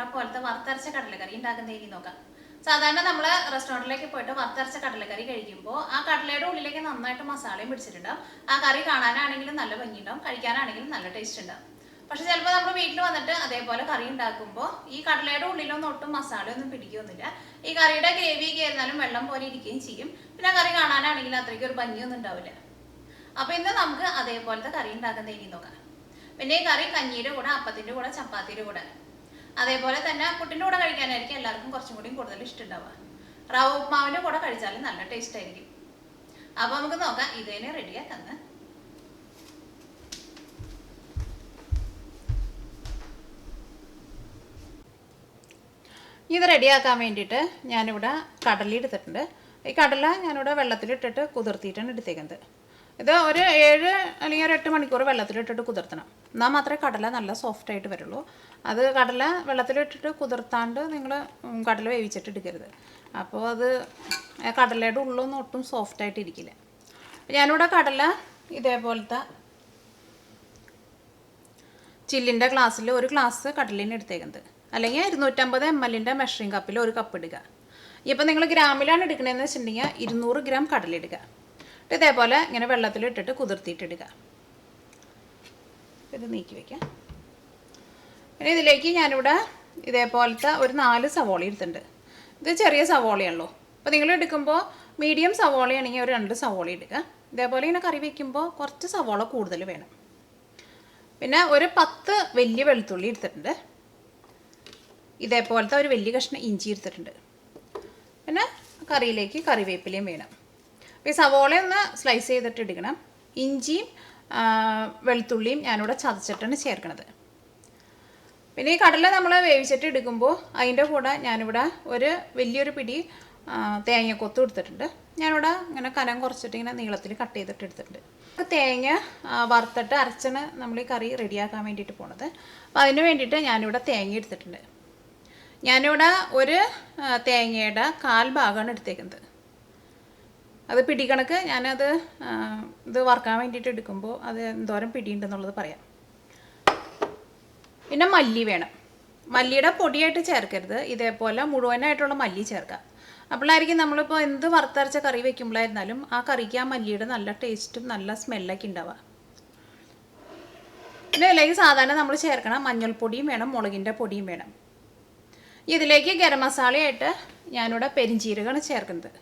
വെള്ളം പോലത്തെ വറുത്തരച്ച കടലക്കറി ഉണ്ടാക്കുന്നതിന് നോക്കാം. സാധാരണ നമ്മൾ റെസ്റ്റോറൻറ്റിലേക്ക് പോയിട്ട് വറുത്തരച്ച കടലക്കറി കഴിക്കുമ്പോൾ ആ കടലയുടെ ഉള്ളിലേക്ക് നന്നായിട്ട് മസാലയും പിടിച്ചിട്ടുണ്ടാവും. ആ കറി കാണാനാണെങ്കിലും നല്ല ഭംഗിയുണ്ടാവും, കഴിക്കാനാണെങ്കിലും നല്ല ടേസ്റ്റ് ഉണ്ടാവും. പക്ഷെ ചിലപ്പോൾ നമ്മൾ വീട്ടിൽ വന്നിട്ട് അതേപോലെ കറി ഉണ്ടാക്കുമ്പോൾ ഈ കടലയുടെ ഉള്ളിലൊന്നും ഒട്ടും മസാലയൊന്നും പിടിക്കുകയൊന്നുമില്ല. ഈ കറിയുടെ ഗ്രേവി കയറിയാലും വെള്ളം പോലെ ഇരിക്കുകയും ചെയ്യും. പിന്നെ കറി കാണാനാണെങ്കിലും അത്രയ്ക്ക് ഒരു ഭംഗിയൊന്നും ഉണ്ടാവില്ല. അപ്പോൾ ഇന്ന് നമുക്ക് അതേപോലത്തെ കറി ഉണ്ടാക്കുന്നതിന് നോക്കാം. പിന്നെ ഈ കറി കഞ്ഞിയുടെ കൂടെ, അപ്പത്തിൻ്റെ കൂടെ, ചപ്പാത്തിയുടെ കൂടെ, അതേപോലെ തന്നെ പുട്ടിൻ്റെ കൂടെ കഴിക്കാനായിരിക്കും എല്ലാവർക്കും കുറച്ചും കൂടി കൂടുതൽ ഇഷ്ടമുണ്ടാവുക. റവ ഉപ്മാവിൻ്റെ കൂടെ കഴിച്ചാലും നല്ല ടേസ്റ്റ് ആയിരിക്കും. അപ്പോൾ നമുക്ക് നോക്കാം ഇതിനെ റെഡിയാക്കുന്നത്. ഇത് റെഡിയാക്കാൻ വേണ്ടിയിട്ട് ഞാനിവിടെ കടല എടുത്തിട്ടുണ്ട്. ഈ കടല ഞാനിവിടെ വെള്ളത്തിലിട്ടിട്ട് കുതിർത്തിയിട്ടാണ് എടുത്തേക്കുന്നത്. ഇത് ഒരു 7 അല്ലെങ്കിൽ ഒരു 8 മണിക്കൂർ വെള്ളത്തിലിട്ടിട്ട് കുതിർത്തണം. എന്നാൽ മാത്രമേ കടല നല്ല സോഫ്റ്റായിട്ട് വരുള്ളൂ. അത് കടല വെള്ളത്തിലിട്ടിട്ട് കുതിർത്താണ്ട് നിങ്ങൾ കടല വേവിച്ചിട്ട് എടുക്കരുത്. അപ്പോൾ അത് കടലയുടെ ഉള്ളൊന്നും ഒട്ടും സോഫ്റ്റായിട്ട് ഇരിക്കില്ല. ഞാനിവിടെ കടല ഇതേപോലത്തെ ചില്ലിൻ്റെ ഗ്ലാസ്സിൽ ഒരു ഗ്ലാസ് കടലിന് എടുത്തേക്കുന്നത്. അല്ലെങ്കിൽ 250 ml മെഷറിംഗ് കപ്പിൽ ഒരു കപ്പ് ഇടുക. ഇപ്പം നിങ്ങൾ ഗ്രാമിലാണ് എടുക്കണതെന്ന് വെച്ചിട്ടുണ്ടെങ്കിൽ 200 ഗ്രാം കടല ഇടുക. ഇതേപോലെ ഇങ്ങനെ വെള്ളത്തിലിട്ടിട്ട് കുതിർത്തിയിട്ടിടുക. ഇത് നീക്കി വയ്ക്കാം. പിന്നെ ഇതിലേക്ക് ഞാനിവിടെ ഇതേപോലത്തെ ഒരു 4 സവോള എടുത്തിട്ടുണ്ട്. ഇത് ചെറിയ സവോളയാണല്ലോ. അപ്പോൾ നിങ്ങൾ എടുക്കുമ്പോൾ മീഡിയം സവോളയാണെങ്കിൽ ഒരു 2 സവോള ഇടുക. ഇതേപോലെ ഇങ്ങനെ കറി വയ്ക്കുമ്പോൾ കുറച്ച് സവോള കൂടുതൽ വേണം. പിന്നെ ഒരു 10 വലിയ വെളുത്തുള്ളി എടുത്തിട്ടുണ്ട്. ഇതേപോലത്തെ ഒരു വലിയ കഷ്ണം ഇഞ്ചി എടുത്തിട്ടുണ്ട്. പിന്നെ കറിയിലേക്ക് കറിവേപ്പിലയും വേണം. ഈ സവോള ഒന്ന് സ്ലൈസ് ചെയ്തിട്ട് എടുക്കണം. ഇഞ്ചിയും വെളുത്തുള്ളിയും ഞാനിവിടെ ചതച്ചിട്ടാണ് ചേർക്കണത്. പിന്നെ ഈ കടല നമ്മൾ വേവിച്ചിട്ട് എടുക്കുമ്പോൾ അതിൻ്റെ കൂടെ ഞാനിവിടെ ഒരു വലിയൊരു പിടി തേങ്ങക്കൊത്ത് എടുത്തിട്ടുണ്ട്. ഞാനിവിടെ ഇങ്ങനെ കനം കുറച്ചിട്ട് ഇങ്ങനെ നീളത്തിൽ കട്ട് ചെയ്തിട്ട് എടുത്തിട്ടുണ്ട്. തേങ്ങ വറുത്തിട്ട് അരച്ചാണ് നമ്മൾ ഈ കറി റെഡിയാക്കാൻ വേണ്ടിയിട്ട് പോണത്. അപ്പോൾ അതിന് വേണ്ടിയിട്ട് ഞാനിവിടെ തേങ്ങ എടുത്തിട്ടുണ്ട്. ഞാനിവിടെ ഒരു തേങ്ങയുടെ 1/4 ഭാഗമാണ് എടുത്തേക്കുന്നത്. അത് പിടിക്കണക്ക് ഞാനത് ഇത് വറുക്കാൻ വേണ്ടിയിട്ട് എടുക്കുമ്പോൾ അത് എന്തോരം പിടിയുണ്ടെന്നുള്ളത് പറയാം. പിന്നെ മല്ലി വേണം. മല്ലിയുടെ പൊടിയായിട്ട് ചേർക്കരുത്, ഇതേപോലെ മുഴുവനായിട്ടുള്ള മല്ലി ചേർക്കുക. അപ്പോഴായിരിക്കും നമ്മളിപ്പോൾ എന്ത് വറുത്തരച്ച കറി വയ്ക്കുമ്പോഴായിരുന്നാലും ആ കറിക്ക് ആ മല്ലിയുടെ നല്ല ടേസ്റ്റും നല്ല സ്മെല്ലൊക്കെ ഉണ്ടാവുക. പിന്നെ ഇതിലേക്ക് സാധാരണ നമ്മൾ ചേർക്കണം മഞ്ഞൾപ്പൊടിയും വേണം, മുളകിൻ്റെ പൊടിയും വേണം. ഇതിലേക്ക് ഗരം മസാലയായിട്ട് ഞാനിവിടെ പെരിഞ്ചീരകമാണ് ചേർക്കുന്നത്.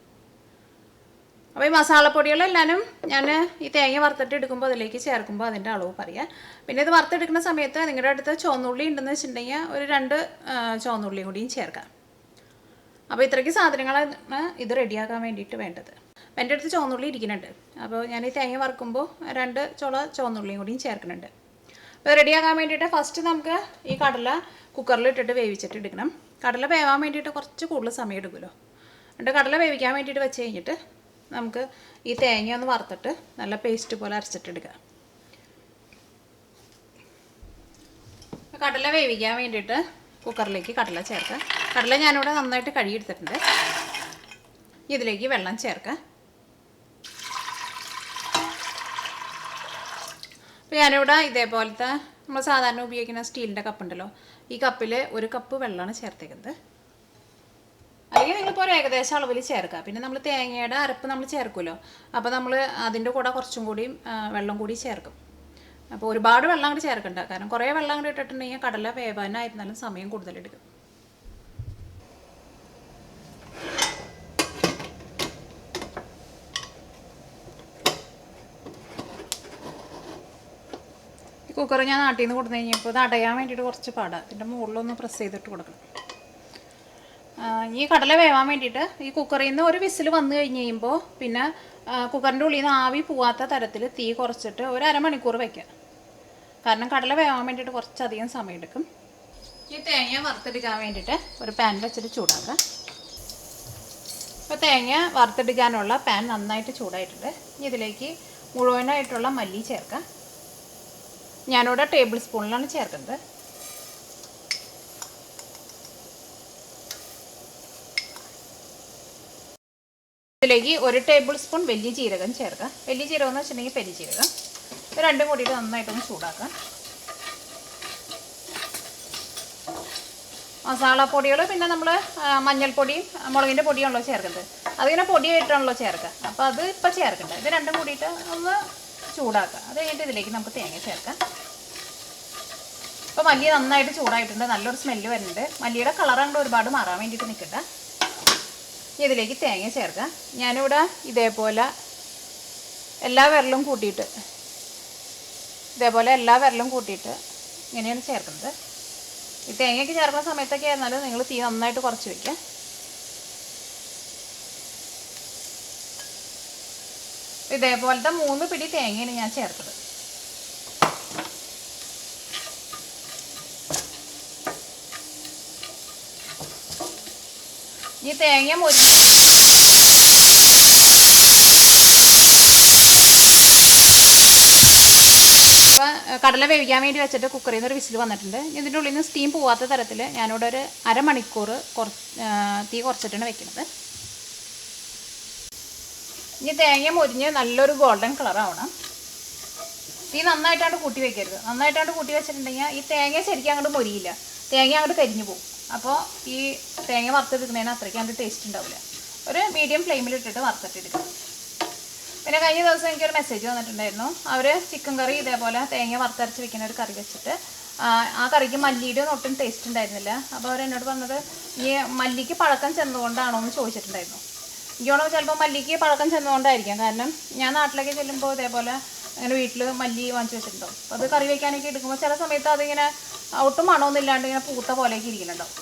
അപ്പോൾ ഈ മസാലപ്പൊടികളെല്ലാവരും ഞാൻ ഈ തേങ്ങ വറുത്തിട്ട് എടുക്കുമ്പോൾ അതിലേക്ക് ചേർക്കുമ്പോൾ അതിൻ്റെ അളവ് പറയാം. പിന്നെ ഇത് വറുത്തെടുക്കുന്ന സമയത്ത് നിങ്ങളുടെ അടുത്ത് ചുവന്നുള്ളി ഉണ്ടെന്ന് വെച്ചിട്ടുണ്ടെങ്കിൽ ഒരു 2 ചുവന്നുള്ളിയും കൂടിയും ചേർക്കാം. അപ്പോൾ ഇത്രയ്ക്ക് സാധനങ്ങളാണ് ഇത് റെഡിയാക്കാൻ വേണ്ടിയിട്ട് വേണ്ടത്. എൻ്റെ അടുത്ത് ചുവന്നുള്ളി ഇരിക്കുന്നുണ്ട്. അപ്പോൾ ഞാൻ ഈ തേങ്ങ വറുക്കുമ്പോൾ 2 ചുവന്നുള്ളിയും കൂടിയും ചേർക്കുന്നുണ്ട്. അപ്പോൾ റെഡിയാക്കാൻ വേണ്ടിയിട്ട് ഫസ്റ്റ് നമുക്ക് ഈ കടല കുക്കറിലിട്ടിട്ട് വേവിച്ചിട്ട് എടുക്കണം. കടല വേവാൻ വേണ്ടിയിട്ട് കുറച്ച് കൂടുതൽ സമയം എടുക്കുമല്ലോ. എന്നിട്ട് കടല വേവിക്കാൻ വേണ്ടിയിട്ട് വെച്ച് കഴിഞ്ഞിട്ട് നമുക്ക് ഈ തേങ്ങ ഒന്ന് വറുത്തിട്ട് നല്ല പേസ്റ്റ് പോലെ അരച്ചിട്ടെടുക്കുക. കടല വേവിക്കാൻ വേണ്ടിയിട്ട് കുക്കറിലേക്ക് കടല ചേർക്കുക. കടല ഞാനിവിടെ നന്നായിട്ട് കഴുകിയെടുത്തിട്ടുണ്ട്. ഇതിലേക്ക് വെള്ളം ചേർക്കുക. അപ്പോൾ ഞാനിവിടെ ഇതേപോലത്തെ നമ്മൾ സാധാരണ ഉപയോഗിക്കുന്ന സ്റ്റീലിൻ്റെ കപ്പുണ്ടല്ലോ, ഈ കപ്പിൽ 1 കപ്പ് വെള്ളമാണ് ചേർത്തേക്കുന്നത്. അല്ലെങ്കിൽ നിങ്ങളിപ്പോൾ ഒരു ഏകദേശം അളവിൽ ചേർക്കുക. പിന്നെ നമ്മൾ തേങ്ങയുടെ അരപ്പ് നമ്മൾ ചേർക്കുമല്ലോ, അപ്പോൾ നമ്മൾ അതിൻ്റെ കൂടെ കുറച്ചും കൂടിയും വെള്ളം കൂടി ചേർക്കും. അപ്പോൾ ഒരുപാട് വെള്ളം അങ്ങോട്ട് ചേർക്കണ്ട, കാരണം കുറേ വെള്ളം അങ്ങോട്ട് ഇട്ടിട്ടുണ്ടെങ്കിൽ കടല വേവാനായിരുന്നാലും സമയം കൂടുതലെടുക്കും. ഈ കുക്കർ ഞാൻ നാട്ടിൽ നിന്ന് കൊടുത്തു കഴിഞ്ഞപ്പോൾ ഇത് അടയാൻ വേണ്ടിയിട്ട് കുറച്ച് പാടാണ്. ഇതിൻ്റെ മുകളിലൊന്ന് പ്രസ് ചെയ്തിട്ട് കൊടുക്കണം. ഈ കടല വേവാൻ വേണ്ടിയിട്ട് ഈ കുക്കറിൽ നിന്ന് ഒരു വിസിൽ വന്നു കഴിഞ്ഞ് കഴിയുമ്പോൾ പിന്നെ കുക്കറിൻ്റെ ഉള്ളിൽ നിന്ന് ആവി പോവാത്ത തരത്തിൽ തീ കുറച്ചിട്ട് ഒരു അരമണിക്കൂർ വയ്ക്കുക. കാരണം കടല വേവാൻ വേണ്ടിയിട്ട് കുറച്ചധികം സമയം എടുക്കും. ഈ തേങ്ങ വറുത്തെടുക്കാൻ വേണ്ടിയിട്ട് ഒരു പാൻ വെച്ചിട്ട് ചൂടാക്കുക. ഇപ്പോൾ തേങ്ങ വറുത്തെടുക്കാനുള്ള പാൻ നന്നായിട്ട് ചൂടായിട്ടുണ്ട്. ഇതിലേക്ക് മുഴുവനായിട്ടുള്ള മല്ലി ചേർക്കാം. ഞാനിവിടെ ടേബിൾ സ്പൂണിലാണ് ചേർക്കുന്നത്. ഇതിലേക്ക് 1 ടേബിൾ സ്പൂൺ വലിയ ജീരകം ചേർക്കാം. വലിയ ജീരകം എന്ന് വെച്ചിട്ടുണ്ടെങ്കിൽ പെരിജീരകം. ഇത് രണ്ടും കൂടിയിട്ട് നന്നായിട്ടൊന്ന് ചൂടാക്കാം. മസാലപ്പൊടികൾ പിന്നെ നമ്മൾ മഞ്ഞൾപ്പൊടിയും മുളകിൻ്റെ പൊടിയാണല്ലോ ചേർക്കുന്നത്. അതിങ്ങനെ പൊടിയായിട്ടാണല്ലോ ചേർക്കുക. അപ്പോൾ അത് ഇപ്പോൾ ചേർക്കണ്ട. ഇത് രണ്ടും കൂടിയിട്ട് ഒന്ന് ചൂടാക്കുക. അത് കഴിഞ്ഞിട്ട് ഇതിലേക്ക് നമുക്ക് തേങ്ങ ചേർക്കാം. ഇപ്പോൾ മല്ലി നന്നായിട്ട് ചൂടായിട്ടുണ്ട്. നല്ലൊരു സ്മെല്ല് വരുന്നുണ്ട്. മല്ലിയുടെ കളർ അങ്ങോട്ട് ഒരുപാട് മാറാൻ വേണ്ടിയിട്ട് നിൽക്കണ്ട. ഇതിലേക്ക് തേങ്ങ ചേർക്കാം. ഞാനിവിടെ ഇതേപോലെ എല്ലാ വിരലും കൂട്ടിയിട്ട് ഇങ്ങനെയാണ് ചേർക്കുന്നത്. ഈ തേങ്ങയ്ക്ക് ചേർക്കുന്ന സമയത്തൊക്കെ ആയിരുന്നാലും നിങ്ങൾ തീ നന്നായിട്ട് കുറച്ച് വയ്ക്കുക. ഇതേപോലത്തെ 3 പിടി തേങ്ങയാണ് ഞാൻ ചേർത്തത്. ഈ തേങ്ങ കടല വേവിക്കാൻ വേണ്ടി വെച്ചിട്ട് കുക്കറിൽ നിന്ന് ഒരു വിസിൽ വന്നിട്ടുണ്ട്. ഇതിൻ്റെ ഉള്ളിൽ നിന്ന് സ്റ്റീം പോവാത്ത തരത്തിൽ ഞാനിവിടെ ഒരു അരമണിക്കൂർ തീ കുറച്ചിട്ടാണ് വെക്കുന്നത്. ഇനി തേങ്ങ മൊരിഞ്ഞ് നല്ലൊരു ഗോൾഡൻ കളറാവണം. തീ നന്നായിട്ടാണ്ട് കൂട്ടി വെക്കരുത്. നന്നായിട്ടാണ്ട് കൂട്ടി വെച്ചിട്ടുണ്ടെങ്കിൽ ഈ തേങ്ങ ശരിക്കും അങ്ങോട്ട് മൊരിയില്ല, തേങ്ങ അങ്ങോട്ട് കരിഞ്ഞു പോകും. അപ്പോൾ ഈ തേങ്ങ വറുത്തെടുക്കുന്നതിന് അത്രയ്ക്ക് അങ്ങോട്ട് ടേസ്റ്റ് ഉണ്ടാവില്ല. ഒരു മീഡിയം ഫ്ലെയിമിലിട്ടിട്ട് വറുത്തിട്ടെടുക്കുക. പിന്നെ കഴിഞ്ഞ ദിവസം എനിക്കൊരു മെസ്സേജ് വന്നിട്ടുണ്ടായിരുന്നു. അവർ ചിക്കൻ കറി ഇതേപോലെ തേങ്ങ വറുത്തരച്ച് വെക്കുന്ന ഒരു കറി വെച്ചിട്ട് ആ കറിക്ക് മല്ലിയുടെ ഒട്ടും ടേസ്റ്റ് ഉണ്ടായിരുന്നില്ല. അപ്പോൾ അവരെന്നോട് പറഞ്ഞത് ഈ മല്ലിക്ക് പഴക്കം ചെന്നുകൊണ്ടാണോ എന്ന് ചോദിച്ചിട്ടുണ്ടായിരുന്നു. എനിക്കോണോ ചിലപ്പോൾ മല്ലിക്ക് പഴക്കം ചെന്നുകൊണ്ടായിരിക്കാം. കാരണം ഞാൻ നാട്ടിലേക്ക് ചെല്ലുമ്പോൾ ഇതേപോലെ അങ്ങനെ വീട്ടിൽ മല്ലി വാങ്ങിച്ച് വെച്ചിട്ടുണ്ടാവും. അപ്പോൾ അത് കറി വയ്ക്കാനൊക്കെ എടുക്കുമ്പോൾ ചില സമയത്ത് അതിങ്ങനെ ഒട്ടും മണമൊന്നും ഇല്ലാണ്ട് ഇങ്ങനെ പൂത്ത പോലെയൊക്കെ ഇരിക്കുന്നുണ്ടാവും.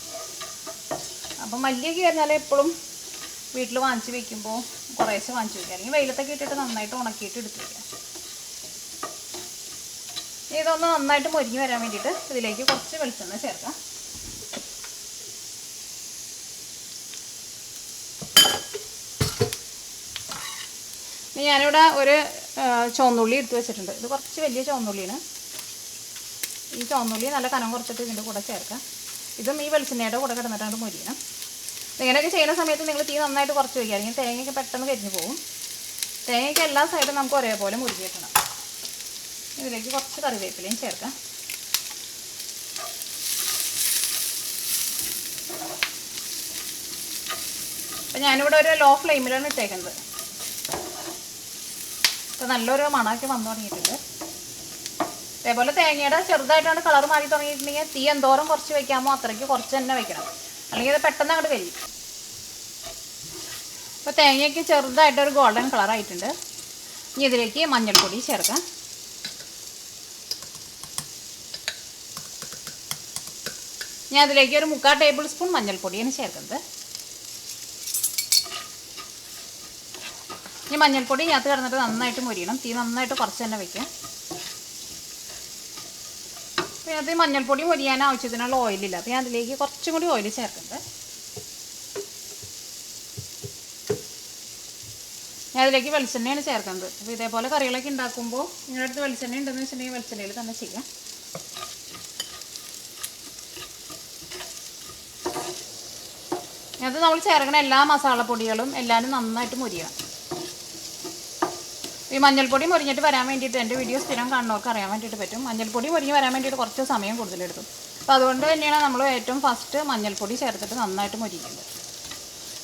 അപ്പം മല്ലിയൊക്കെ കഴിഞ്ഞാൽ എപ്പോഴും വീട്ടിൽ വാങ്ങിച്ച് വെക്കുമ്പോൾ കുറേശ്ശെ വാങ്ങിച്ച് വയ്ക്കുക, അല്ലെങ്കിൽ വെയിലത്തൊക്കെ ഇട്ടിട്ട് നന്നായിട്ട് ഉണക്കിയിട്ട് എടുത്ത് വയ്ക്കുക. ഇതൊന്ന് നന്നായിട്ട് മൊരിഞ്ഞ് വരാൻ വേണ്ടിയിട്ട് ഇതിലേക്ക് കുറച്ച് വെളിച്ചെണ്ണ ചേർക്കാം. ഞാനിവിടെ ഒരു ചുവന്നുള്ളി എടുത്ത് വെച്ചിട്ടുണ്ട്. ഇത് കുറച്ച് വലിയ ചുവന്നുള്ളിയാണ്. ഈ ചുവന്നുള്ളി നല്ല കനം കുറച്ചിട്ട് ഇതിൻ്റെ കൂടെ ചേർക്കാം. ഇതും ഈ വെളിച്ചെണ്ണയുടെ കൂടെ കിടന്നിട്ടാണ് മൊരിയണം. ഇങ്ങനെയൊക്കെ ചെയ്യുന്ന സമയത്ത് നിങ്ങൾ തീ നന്നായിട്ട് കുറച്ച് വയ്ക്കുക, അല്ലെങ്കിൽ തേങ്ങയൊക്കെ പെട്ടെന്ന് കരിഞ്ഞു പോകും. തേങ്ങയ്ക്ക് എല്ലാ സൈഡും നമുക്ക് ഒരേപോലെ മുരിഞ്ഞ് കിട്ടണം. ഇതിലേക്ക് കുറച്ച് കറിവേപ്പിലയും ചേർക്കാം. അപ്പം ഞാനിവിടെ ഒരു ലോ ഫ്ലെയിമിലാണ് ഇട്ടേക്കുന്നത്. ഇപ്പോൾ നല്ലൊരു മണമൊക്കെ വന്നു തുടങ്ങിയിട്ടുണ്ട്. അതേപോലെ തേങ്ങയുടെ ചെറുതായിട്ടാണ് കളർ മാറി തുടങ്ങിയിട്ടുണ്ടെങ്കിൽ തീ എന്തോരം കുറച്ച് വയ്ക്കാമോ അത്രയ്ക്ക് കുറച്ച് തന്നെ വയ്ക്കണം, അല്ലെങ്കിൽ ഇത് പെട്ടെന്ന് അങ്ങോട്ട് കഴിയും. അപ്പോൾ തേങ്ങയ്ക്ക് ചെറുതായിട്ടൊരു ഗോൾഡൻ കളറായിട്ടുണ്ട്. ഇനി ഇതിലേക്ക് മഞ്ഞൾപ്പൊടി ചേർക്കാം. ഞാൻ അതിലേക്ക് ഒരു 3/4 ടേബിൾ സ്പൂൺ മഞ്ഞൾപ്പൊടിയാണ് ചേർക്കുന്നത്. ഇനി മഞ്ഞൾപ്പൊടി ഇതിനകത്ത് കിടന്നിട്ട് നന്നായിട്ട് മൊരിയണം. തീ നന്നായിട്ട് കുറച്ച് തന്നെ വയ്ക്കാം. അപ്പോൾ അത് മഞ്ഞൾപ്പൊടി മൊരിയാൻ ആവശ്യത്തിനുള്ള ഓയിലില്ല. അപ്പോൾ ഞാൻ അതിലേക്ക് കുറച്ചും കൂടി ഓയിൽ ചേർക്കുന്നത്. ഞാൻ അതിലേക്ക് വെളിച്ചെണ്ണയാണ് ചേർക്കുന്നത്. അപ്പോൾ ഇതേപോലെ കറികളൊക്കെ ഉണ്ടാക്കുമ്പോൾ നിങ്ങളുടെ അടുത്ത് വെളിച്ചെണ്ണ ഉണ്ടെന്ന് വെച്ചിട്ടുണ്ടെങ്കിൽ വെളിച്ചെണ്ണയിൽ തന്നെ ചെയ്യാം. അത് നമ്മൾ ചേർക്കണ എല്ലാ മസാലപ്പൊടികളും എല്ലാവരും നന്നായിട്ട് മൊരിയണം. ഈ മഞ്ഞൾപ്പൊടി മൊരിഞ്ഞിട്ട് വരാൻ വേണ്ടിയിട്ട് എൻ്റെ വീഡിയോ സ്ഥിരം കാണുന്നവർക്ക് അറിയാൻ വേണ്ടിയിട്ട് പറ്റും. മഞ്ഞൾപ്പൊടി മൊരിഞ്ഞ് വരാൻ വേണ്ടിയിട്ട് കുറച്ച് സമയം കൂടുതലെടുക്കും. അപ്പോൾ അതുകൊണ്ട് തന്നെയാണ് നമ്മൾ ഏറ്റവും ഫസ്റ്റ് മഞ്ഞൾപ്പൊടി ചേർത്തിട്ട് നന്നായിട്ട് മൊരിക്കുന്നത്.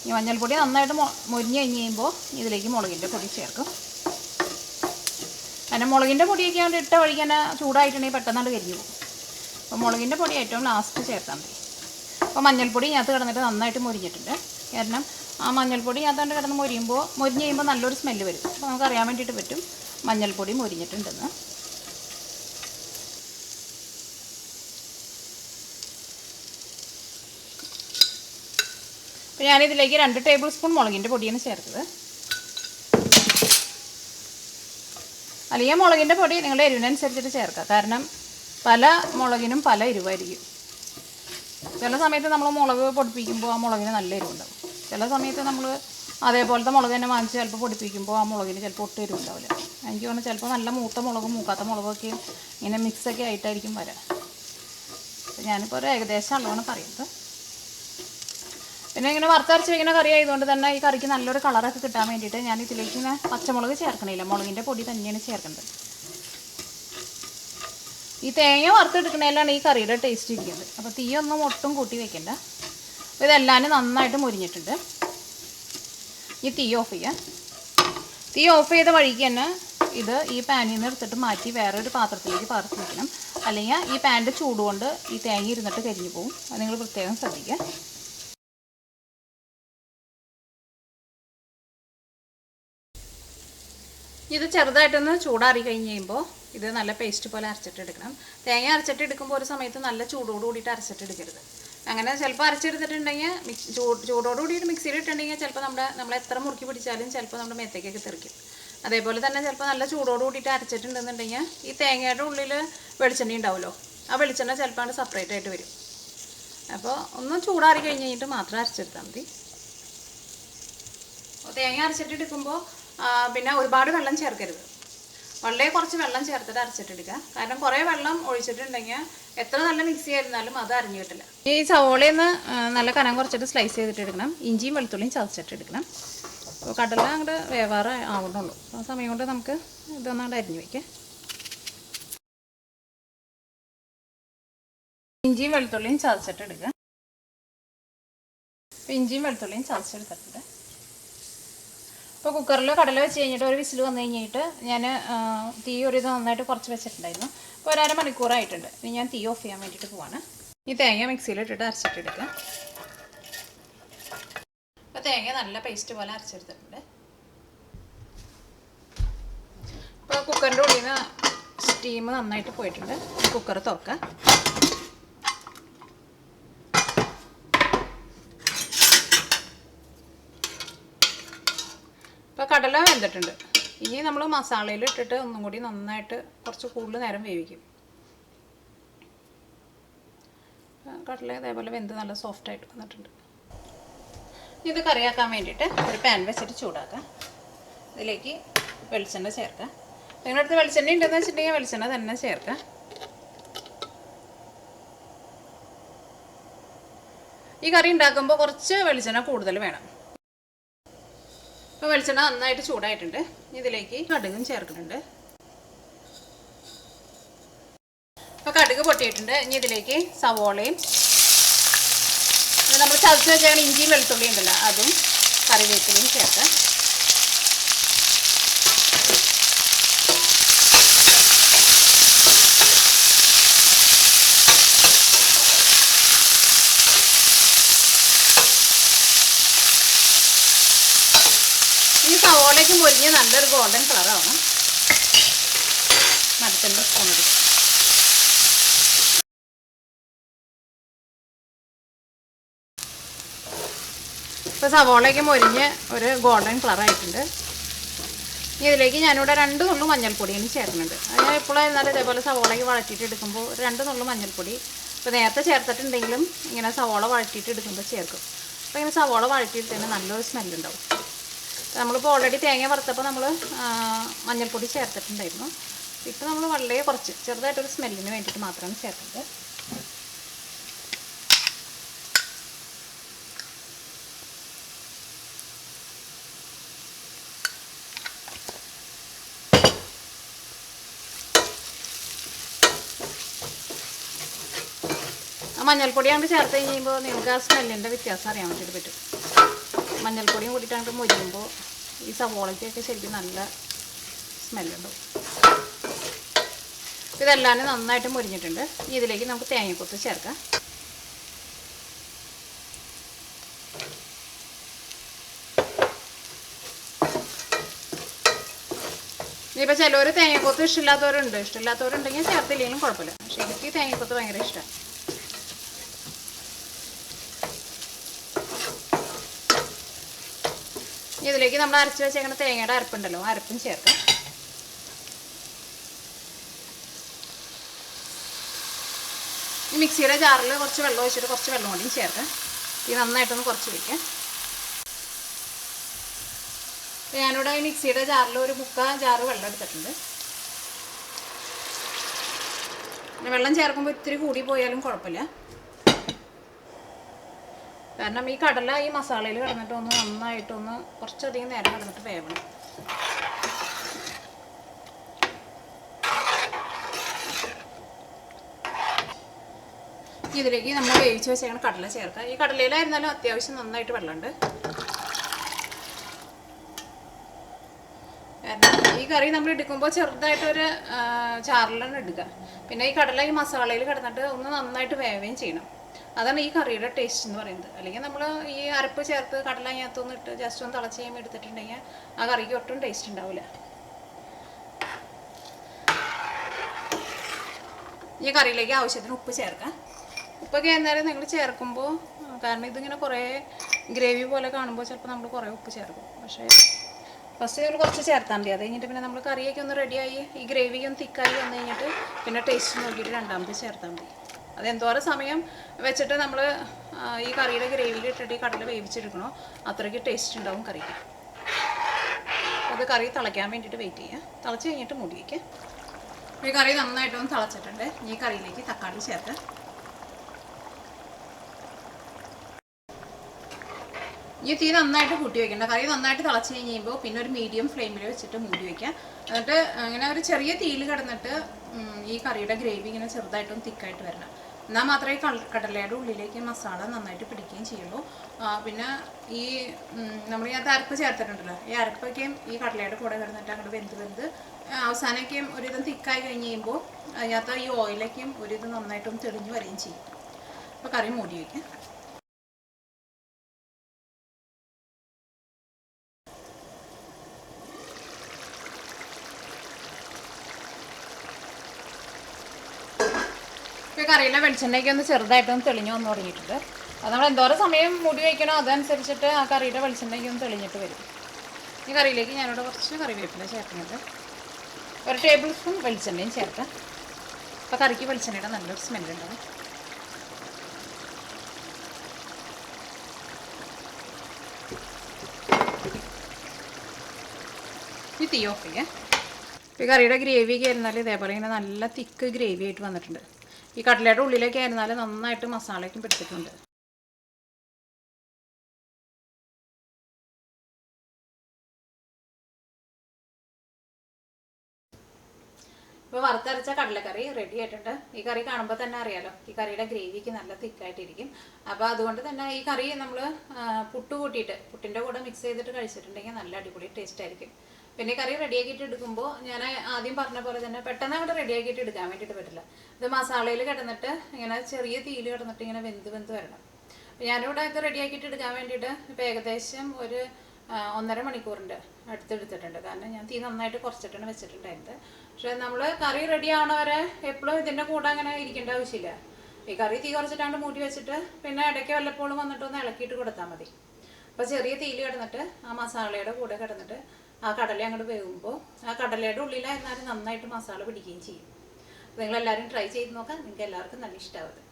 ഈ മഞ്ഞൾപ്പൊടി നന്നായിട്ട് മൊരിഞ്ഞ് കഴിഞ്ഞ് കഴിയുമ്പോൾ ഇതിലേക്ക് മുളകിൻ്റെ പൊടി ചേർക്കും. കാരണം മുളകിൻ്റെ പൊടിയൊക്കെ കൊണ്ട് ഇട്ട വഴിക്ക് തന്നെ ചൂടായിട്ടുണ്ടെങ്കിൽ പെട്ടെന്നാണ്ട് കരിഞ്ഞു പോകും. അപ്പോൾ മുളകിൻ്റെ പൊടി ഏറ്റവും ലാസ്റ്റ് ചേർത്താൽ മതി. അപ്പോൾ മഞ്ഞൾപ്പൊടി ഇതിനകത്ത് കിടന്നിട്ട് നന്നായിട്ട് മൊരിഞ്ഞിട്ടുണ്ട്. കാരണം ആ മഞ്ഞൾപ്പൊടി ഇതിനകത്ത് കിടന്ന് മൊരിഞ്ഞ് കഴിയുമ്പോൾ നല്ലൊരു സ്മെല്ല് വരും. അപ്പോൾ നമുക്ക് അറിയാൻ വേണ്ടിയിട്ട് പറ്റും മഞ്ഞൾപ്പൊടി മൊരിഞ്ഞിട്ടുണ്ടെന്ന്. അപ്പോൾ ഞാനിതിലേക്ക് 2 ടേബിൾ സ്പൂൺ മുളകിൻ്റെ പൊടിയാണ് ചേർത്തത്. അല്ലെങ്കിൽ മുളകിൻ്റെ പൊടി നിങ്ങളുടെ എരിവിനനുസരിച്ചിട്ട് ചേർക്കുക. കാരണം പല മുളകിനും പല എരിവായിരിക്കും. ചില സമയത്ത് നമ്മൾ മുളക് പൊടിപ്പിക്കുമ്പോൾ ആ മുളകിന് നല്ല എരിവുണ്ടാവും. ചില സമയത്ത് നമ്മൾ അതേപോലത്തെ മുളക് തന്നെ വാങ്ങിച്ച് ചിലപ്പോൾ പൊടിപ്പിക്കുമ്പോൾ ആ മുളകിന് ചിലപ്പോൾ ഒട്ടും എരിവുണ്ടാവില്ല. എനിക്ക് തോന്നുന്നു ചിലപ്പോൾ നല്ല മൂത്ത മുളകും മൂക്കാത്ത മുളകൊക്കെ ഇങ്ങനെ മിക്സൊക്കെ ആയിട്ടായിരിക്കും വരാം. അപ്പോൾ ഞാനിപ്പോൾ ഒരു ഏകദേശം അളവാണ് പറയുന്നത്. പിന്നെ ഇങ്ങനെ വറുത്തരച്ച് വയ്ക്കുന്ന കറി ആയതുകൊണ്ട് തന്നെ ഈ കറിക്ക് നല്ലൊരു കളറൊക്കെ കിട്ടാൻ വേണ്ടിയിട്ട് ഞാൻ ഇതിലേക്ക് ഇങ്ങനെ പച്ചമുളക് ചേർക്കണില്ല, മുളകിൻ്റെ പൊടി തന്നെയാണ് ചേർക്കുന്നത്. ഈ തേങ്ങ വറുത്തെടുക്കണേലാണ് ഈ കറിയുടെ ടേസ്റ്റ് ഇരിക്കുന്നത്. അപ്പോൾ തീയൊന്നും ഒട്ടും കൂട്ടി വെക്കണ്ട. അപ്പോൾ ഇതെല്ലാം നന്നായിട്ട് മുരിഞ്ഞിട്ടുണ്ട്. ഈ തീ ഓഫ് ചെയ്യാം. തീ ഓഫ് ചെയ്ത വഴിക്ക് തന്നെ ഇത് ഈ പാനിൽ നിന്ന് എടുത്തിട്ട് മാറ്റി വേറൊരു പാത്രത്തിലേക്ക് പകർത്തി വയ്ക്കണം. അല്ലെങ്കിൽ ഈ പാനിൻ്റെ ചൂടുകൊണ്ട് ഈ തേങ്ങ ഇരുന്നിട്ട് കരിഞ്ഞു പോകും. അത് നിങ്ങൾ പ്രത്യേകം ശ്രദ്ധിക്കുക. ഇത് ചെറുതായിട്ടൊന്ന് ചൂടാറി കഴിഞ്ഞ് കഴിയുമ്പോൾ ഇത് നല്ല പേസ്റ്റ് പോലെ അരച്ചിട്ടെടുക്കണം. തേങ്ങ അരച്ചിട്ടെടുക്കുമ്പോൾ ഒരു സമയത്ത് നല്ല ചൂടോട് കൂടിയിട്ട് അരച്ചിട്ടെടുക്കരുത്. അങ്ങനെ ചിലപ്പോൾ അരച്ചെടുത്തിട്ടുണ്ടെങ്കിൽ ചൂടോട് കൂടിയിട്ട് മിക്സിയിൽ ഇട്ടുണ്ടെങ്കിൽ ചിലപ്പോൾ നമ്മൾ എത്ര മുറുക്കി പിടിച്ചാലും ചിലപ്പോൾ നമ്മുടെ മേത്തേക്കൊക്കെ തെറിക്കും. അതേപോലെ തന്നെ ചിലപ്പോൾ നല്ല ചൂടോട് കൂടിയിട്ട് അരച്ചിട്ടുണ്ടെന്നുണ്ടെങ്കിൽ ഈ തേങ്ങയുടെ ഉള്ളിൽ വെളിച്ചെണ്ണ ഉണ്ടാവുമല്ലോ, ആ വെളിച്ചെണ്ണ ചിലപ്പോൾ സെപ്പറേറ്റ് ആയിട്ട് വരും. അപ്പോൾ ഒന്ന് ചൂടാറി കഴിഞ്ഞ് കഴിഞ്ഞിട്ട് മാത്രം അരച്ചെടുത്താൽ മതി. തേങ്ങ അരച്ചിട്ടെടുക്കുമ്പോൾ പിന്നെ ഒരുപാട് വെള്ളം ചേർക്കരുത്. വളരെ കുറച്ച് വെള്ളം ചേർത്തിട്ട് അരച്ചിട്ടെടുക്കുക. കാരണം കുറേ വെള്ളം ഒഴിച്ചിട്ടുണ്ടെങ്കിൽ എത്ര നല്ല മിക്സി ആയിരുന്നാലും അത് അരിഞ്ഞു കിട്ടില്ല. ഈ സവോളയിൽ നിന്ന് നല്ല കനം കുറച്ചിട്ട് സ്ലൈസ് ചെയ്തിട്ട് എടുക്കണം. ഇഞ്ചിയും വെളുത്തുള്ളിയും ചതച്ചിട്ടെടുക്കണം. അപ്പോൾ കടല അങ്ങോട്ട് വേവാറ് ആവണുള്ളൂ. ആ സമയം കൊണ്ട് നമുക്ക് ഇതൊന്നാണ്ട് അരിഞ്ഞു വയ്ക്കാം. ഇഞ്ചിയും വെളുത്തുള്ളിയും ചതച്ചിട്ടെടുക്കുക. അപ്പോൾ ഇഞ്ചിയും വെളുത്തുള്ളിയും ചതച്ചെടുത്തിട്ടുണ്ട്. ഇപ്പോൾ കുക്കറിൽ കടല വെച്ച് കഴിഞ്ഞിട്ട് ഒരു വിസിൽ വന്നു കഴിഞ്ഞിട്ട് ഞാൻ തീ ഒരു ഇത് നന്നായിട്ട് കുറച്ച് വെച്ചിട്ടുണ്ടായിരുന്നു. അപ്പോൾ ഒരു അരമണിക്കൂറായിട്ടുണ്ട്. ഇനി ഞാൻ തീ ഓഫ് ചെയ്യാൻ വേണ്ടിയിട്ട് പോവാണ്. ഈ തേങ്ങ മിക്സിയിലിട്ടിട്ട് അരച്ചിട്ടെടുക്കുക. അപ്പോൾ തേങ്ങ നല്ല പേസ്റ്റ് പോലെ അരച്ചെടുത്തിട്ടുണ്ട്. ഇപ്പോൾ കുക്കറിൻ്റെ ഉള്ളിൽ നിന്ന് സ്റ്റീം നന്നായിട്ട് പോയിട്ടുണ്ട്. കുക്കർ തുറക്കുക. ഇപ്പോൾ കടല വെന്തിട്ടുണ്ട്. ഇനി നമ്മൾ മസാലയിൽ ഇട്ടിട്ട് ഒന്നും കൂടി നന്നായിട്ട് കുറച്ച് കൂടുതൽ നേരം വേവിക്കും. കടല ഇതേപോലെ വെന്ത് നല്ല സോഫ്റ്റായിട്ട് വന്നിട്ടുണ്ട്. ഇത് കറിയാക്കാൻ വേണ്ടിയിട്ട് ഒരു പാൻ വെച്ചിട്ട് ചൂടാക്കാം. ഇതിലേക്ക് വെളിച്ചെണ്ണ ചേർക്കാം. നിങ്ങളുടെ അടുത്ത് വെളിച്ചെണ്ണ ഉണ്ടെന്ന് വെച്ചിട്ടുണ്ടെങ്കിൽ വെളിച്ചെണ്ണ തന്നെ ചേർക്കാം. ഈ കറി ഉണ്ടാക്കുമ്പോൾ കുറച്ച് വെളിച്ചെണ്ണ കൂടുതൽ വേണം. ഇപ്പോൾ വെളിച്ചെണ്ണ നന്നായിട്ട് ചൂടായിട്ടുണ്ട്. ഇതിലേക്ക് കടുകും ചേർക്കുന്നുണ്ട്. അപ്പോൾ കടുക് പൊട്ടിയിട്ടുണ്ട്. ഇനി ഇതിലേക്ക് സവോളയും നമ്മൾ ചതച്ച് വെച്ചാൽ ഇഞ്ചിയും വെളുത്തുള്ളിയും ഉണ്ടല്ലോ അതും കറിവേപ്പിലയും ചേർക്കാം. ഈ സവോളയ്ക്ക് മുരിഞ്ഞ് നല്ലൊരു ഗോൾഡൻ കളറാവണം. മടുത്തൻ്റെ സ്പൂൺ എടുക്കും. ഇപ്പോൾ സവോളയ്ക്ക് മുരിഞ്ഞ് ഒരു ഗോൾഡൻ കളറായിട്ടുണ്ട്. ഇതിലേക്ക് ഞാനിവിടെ 2 നുള്ളു മഞ്ഞൾപ്പൊടിയാണ് ചേർക്കുന്നുണ്ട്. അത് ഞാൻ എപ്പോഴായിരുന്നാലും ഇതേപോലെ സവോളയ്ക്ക് വഴറ്റിയിട്ട് എടുക്കുമ്പോൾ 2 നുള്ളു മഞ്ഞൾപ്പൊടി ഇപ്പോൾ നേരത്തെ ചേർത്തിട്ടുണ്ടെങ്കിലും ഇങ്ങനെ സവോള വഴറ്റിയിട്ട് എടുക്കുമ്പോൾ ചേർക്കും. അപ്പോൾ ഇങ്ങനെ സവോള വഴറ്റിയിട്ട് തന്നെ നല്ലൊരു സ്മെല്ലുണ്ടാവും. നമ്മളിപ്പോൾ ഓൾറെഡി തേങ്ങ വറുത്തപ്പോൾ നമ്മൾ മഞ്ഞൾപ്പൊടി ചേർത്തിട്ടുണ്ടായിരുന്നു. ഇപ്പോൾ നമ്മൾ വളരെ കുറച്ച് ചെറുതായിട്ടൊരു സ്മെല്ലിന് വേണ്ടിയിട്ട് മാത്രമാണ് ചേർക്കുന്നത്. മഞ്ഞൾപ്പൊടി അങ്ങോട്ട് ചേർത്ത് കഴിയുമ്പോൾ നിങ്ങൾക്ക് ആ സ്മെല്ലിൻ്റെ വ്യത്യാസം അറിയാൻ വേണ്ടിയിട്ട് പറ്റും. മഞ്ഞൾപ്പൊടിയും കൂടിയിട്ട് അങ്ങോട്ട് മുരിയുമ്പോൾ ഈ സവോളയ്ക്കൊക്കെ ശരിക്കും നല്ല സ്മെല്ലുണ്ടാവും. ഇതെല്ലാം നന്നായിട്ട് മുരിഞ്ഞിട്ടുണ്ട്. ഇതിലേക്ക് നമുക്ക് തേങ്ങക്കൊത്ത് ചേർക്കാം. ഇനിയിപ്പോൾ ചിലവർ തേങ്ങക്കൊത്ത് ഇഷ്ടമില്ലാത്തവരുണ്ട്. ഇഷ്ടമില്ലാത്തവരുണ്ടെങ്കിൽ ചേർത്തില്ലെങ്കിലും കുഴപ്പമില്ല. പക്ഷേ എനിക്ക് തേങ്ങക്കൊത്ത് ഭയങ്കര ഇഷ്ടമാണ്. ഇതിലേക്ക് നമ്മൾ അരച്ച് വെച്ചേക്കുന്ന തേങ്ങയുടെ അരപ്പുണ്ടല്ലോ, അരപ്പും ചേർക്കാം. ഈ മിക്സിയുടെ ജാറിൽ കുറച്ച് വെള്ളം ഒഴിച്ചിട്ട് കുറച്ച് വെള്ളം കൂടിയും ചേർക്കാം. ഇത് നന്നായിട്ടൊന്ന് കുറച്ച് വയ്ക്കാം. ഞാനിവിടെ ഈ മിക്സിയുടെ ജാറിൽ ഒരു 3/4 ജാറ് വെള്ളം എടുത്തിട്ടുണ്ട്. വെള്ളം ചേർക്കുമ്പോൾ ഇത്തിരി കൂടി പോയാലും കുഴപ്പമില്ല. കാരണം ഈ കടല ഈ മസാലയിൽ കിടന്നിട്ട് നന്നായിട്ടൊന്ന് കുറച്ചധികം നേരം കിടന്നിട്ട് വേവണം. ഇതിലേക്ക് നമ്മൾ വേവിച്ച് വെച്ചേക്കണ കടല ചേർക്കാം. ഈ കടലയിലായിരുന്നാലും അത്യാവശ്യം നന്നായിട്ട് വെള്ളമുണ്ട്. കാരണം ഈ കറി നമ്മൾ എടുക്കുമ്പോൾ ചെറുതായിട്ടൊരു ചാറിലാണ് എടുക്കുക. പിന്നെ ഈ കടല ഈ മസാലയിൽ കിടന്നിട്ട് ഒന്ന് നന്നായിട്ട് വേവുകയും ചെയ്യണം. അതാണ് ഈ കറിയുടെ ടേസ്റ്റ് എന്ന് പറയുന്നത്. അല്ലെങ്കിൽ നമ്മൾ ഈ അരപ്പ് ചേർത്ത് കടല അതിനകത്തൊന്ന് ഇട്ട് ജസ്റ്റ് ഒന്ന് തിളച്ച് കഴിയുമ്പോൾ എടുത്തിട്ടുണ്ടെങ്കിൽ ആ കറിക്ക് ഒട്ടും ടേസ്റ്റ് ഉണ്ടാവില്ല. ഈ കറിയിലേക്ക് ആവശ്യത്തിന് ഉപ്പ് ചേർക്കാം. ഉപ്പൊക്കെ എന്നാലും നിങ്ങൾ ചേർക്കുമ്പോൾ, കാരണം ഇതിങ്ങനെ കുറേ ഗ്രേവി പോലെ കാണുമ്പോൾ ചിലപ്പോൾ നമ്മൾ കുറേ ഉപ്പ് ചേർക്കും. പക്ഷേ ഫസ്റ്റ് നിങ്ങൾ കുറച്ച് ചേർത്താൽ മതി. അത് കഴിഞ്ഞിട്ട് പിന്നെ നമ്മൾ കറിയൊക്കെ ഒന്ന് റെഡിയായി ഈ ഗ്രേവിക്ക് ഒന്ന് തിക്കായി വന്നു കഴിഞ്ഞിട്ട് പിന്നെ ടേസ്റ്റ് നോക്കിയിട്ട് രണ്ടാമത് ചേർത്താൽ മതി. അതെന്തോരം സമയം വെച്ചിട്ട് നമ്മൾ ഈ കറിയുടെ ഗ്രേവിയിൽ ഇട്ടിട്ട് ഈ കടല വേവിച്ചെടുക്കണോ അത്രയ്ക്ക് ടേസ്റ്റ് ഉണ്ടാവും കറിക്ക്. അത് കറി തിളയ്ക്കാൻ വേണ്ടിയിട്ട് വെയിറ്റ് ചെയ്യുക. തിളച്ച് കഴിഞ്ഞിട്ട് മൂടി വയ്ക്കുക. ഈ കറി നന്നായിട്ടൊന്ന് തിളച്ചിട്ടുണ്ട്. ഈ കറിയിലേക്ക് തക്കാളി ചേർത്ത് ഈ തീ നന്നായിട്ട് കൂട്ടി വയ്ക്കേണ്ട. കറി നന്നായിട്ട് തിളച്ച് കഴിയുമ്പോൾ പിന്നെ ഒരു മീഡിയം ഫ്ലെയിമിൽ വെച്ചിട്ട് മൂടി വയ്ക്കുക. എന്നിട്ട് ഇങ്ങനെ ഒരു ചെറിയ തീയിൽ കിടന്നിട്ട് ഈ കറിയുടെ ഗ്രേവി ഇങ്ങനെ ചെറുതായിട്ടൊന്ന് തിക്കായിട്ട് വരണം. എന്നാൽ മാത്രമേ കടലയുടെ ഉള്ളിലേക്ക് മസാല നന്നായിട്ട് പിടിക്കുകയും ചെയ്യുള്ളൂ. പിന്നെ ഈ നമ്മൾ ഈ അരപ്പ് ചേർത്തിട്ടുണ്ടല്ലോ, ഈ അരപ്പൊക്കെയും ഈ കടലയുടെ കൂടെ കിടന്നിട്ട് അങ്ങോട്ട് വെന്ത് അവസാനമൊക്കെയും ഒരിതും തിക്കായി കഴിഞ്ഞ് കഴിയുമ്പോൾ അതിനകത്ത് ഈ ഓയിലൊക്കെയും ഒരിത് നന്നായിട്ടൊന്ന് തെളിഞ്ഞ് വരികയും ചെയ്യും. അപ്പോൾ കറി മൂടി വയ്ക്കാം. ഇപ്പോൾ കറിയിലെ വെളിച്ചെണ്ണയ്ക്ക് ഒന്ന് ചെറുതായിട്ടൊന്ന് തെളിഞ്ഞു വന്ന് തുടങ്ങിയിട്ടുണ്ട്. അത് നമ്മൾ എന്തോരം സമയം മൂടി വയ്ക്കണോ അതനുസരിച്ചിട്ട് ആ കറിയുടെ വെളിച്ചെണ്ണയ്ക്ക് ഒന്ന് തെളിഞ്ഞിട്ട് വരും. ഈ കറിയിലേക്ക് ഞാനിവിടെ കുറച്ച് കറിവേപ്പില ചേർക്കുന്നുണ്ട്. 1 ടേബിൾ സ്പൂൺ വെളിച്ചെണ്ണയും ചേർക്കാം. അപ്പോൾ കറിക്ക് വെളിച്ചെണ്ണയുടെ നല്ലൊരു സ്മെല്ലുണ്ടാവും. ഈ തീ ഓഫ് ചെയ്യാം. ഈ കറിയുടെ ഗ്രേവിക്ക് ആയിരുന്നാൽ ഇതേപോലെ ഇങ്ങനെ നല്ല തിക്ക് ഗ്രേവി ആയിട്ട് വന്നിട്ടുണ്ട്. ഈ കടലയുടെ ഉള്ളിലേക്ക് ആയിരുന്നാൽ നന്നായിട്ട് മസാലയ്ക്കും പിടിച്ചിട്ടുണ്ട്. ഇപ്പോൾ വറുത്തരച്ച കടലക്കറി റെഡി ആയിട്ടുണ്ട്. ഈ കറി കാണുമ്പോൾ തന്നെ അറിയാലോ, ഈ കറിയുടെ ഗ്രേവിക്ക് നല്ല തിക്കായിട്ടിരിക്കും. അപ്പോൾ അതുകൊണ്ട് തന്നെ ഈ കറി നമ്മൾ പുട്ട് കൂട്ടിയിട്ട് പുട്ടിൻ്റെ കൂടെ മിക്സ് ചെയ്തിട്ട് കഴിച്ചിട്ടുണ്ടെങ്കിൽ നല്ല അടിപൊളി ടേസ്റ്റ് ആയിരിക്കും. പിന്നെ കറി റെഡിയാക്കിയിട്ട് എടുക്കുമ്പോൾ ഞാൻ ആദ്യം പറഞ്ഞ പോലെ തന്നെ പെട്ടെന്ന് അങ്ങോട്ട് റെഡിയാക്കിയിട്ട് എടുക്കാൻ വേണ്ടിയിട്ട് പറ്റില്ല. ഇത് മസാലയിൽ കിടന്നിട്ട് ഇങ്ങനെ ചെറിയ തീയിൽ കിടന്നിട്ട് ഇങ്ങനെ വെന്ത് വരണം. ഞാനിവിടെ ഇത് റെഡിയാക്കിയിട്ട് എടുക്കാൻ വേണ്ടിയിട്ട് ഇപ്പോൾ ഏകദേശം ഒരു 1.5 മണിക്കൂറിൻ്റെ അടുത്തെടുത്തിട്ടുണ്ട്. കാരണം ഞാൻ തീ നന്നായിട്ട് കുറച്ചിട്ടാണ് വെച്ചിട്ടുണ്ടായിരുന്നത്. പക്ഷേ നമ്മൾ കറി റെഡി ആവണവരെ എപ്പോഴും ഇതിൻ്റെ കൂടെ അങ്ങനെ ഇരിക്കേണ്ട ആവശ്യമില്ല. ഈ കറി തീ കുറച്ചിട്ടാണ്ട് മൂടി വെച്ചിട്ട് പിന്നെ ഇടയ്ക്ക് വല്ലപ്പോഴും വന്നിട്ടൊന്ന് ഇളക്കിയിട്ട് കൊടുത്താൽ മതി. അപ്പോൾ ചെറിയ തീയിൽ കിടന്നിട്ട് ആ മസാലയുടെ കൂടെ കിടന്നിട്ട് ആ കടല അങ്ങോട്ട് വേകുമ്പോൾ ആ കടലയുടെ ഉള്ളിലായിരുന്നാലും നന്നായിട്ട് മസാല പിടിക്കുകയും ചെയ്യും. നിങ്ങളെല്ലാവരും ട്രൈ ചെയ്ത് നോക്കാം. നിങ്ങൾക്ക് എല്ലാവർക്കും നല്ല ഇഷ്ടമാവും.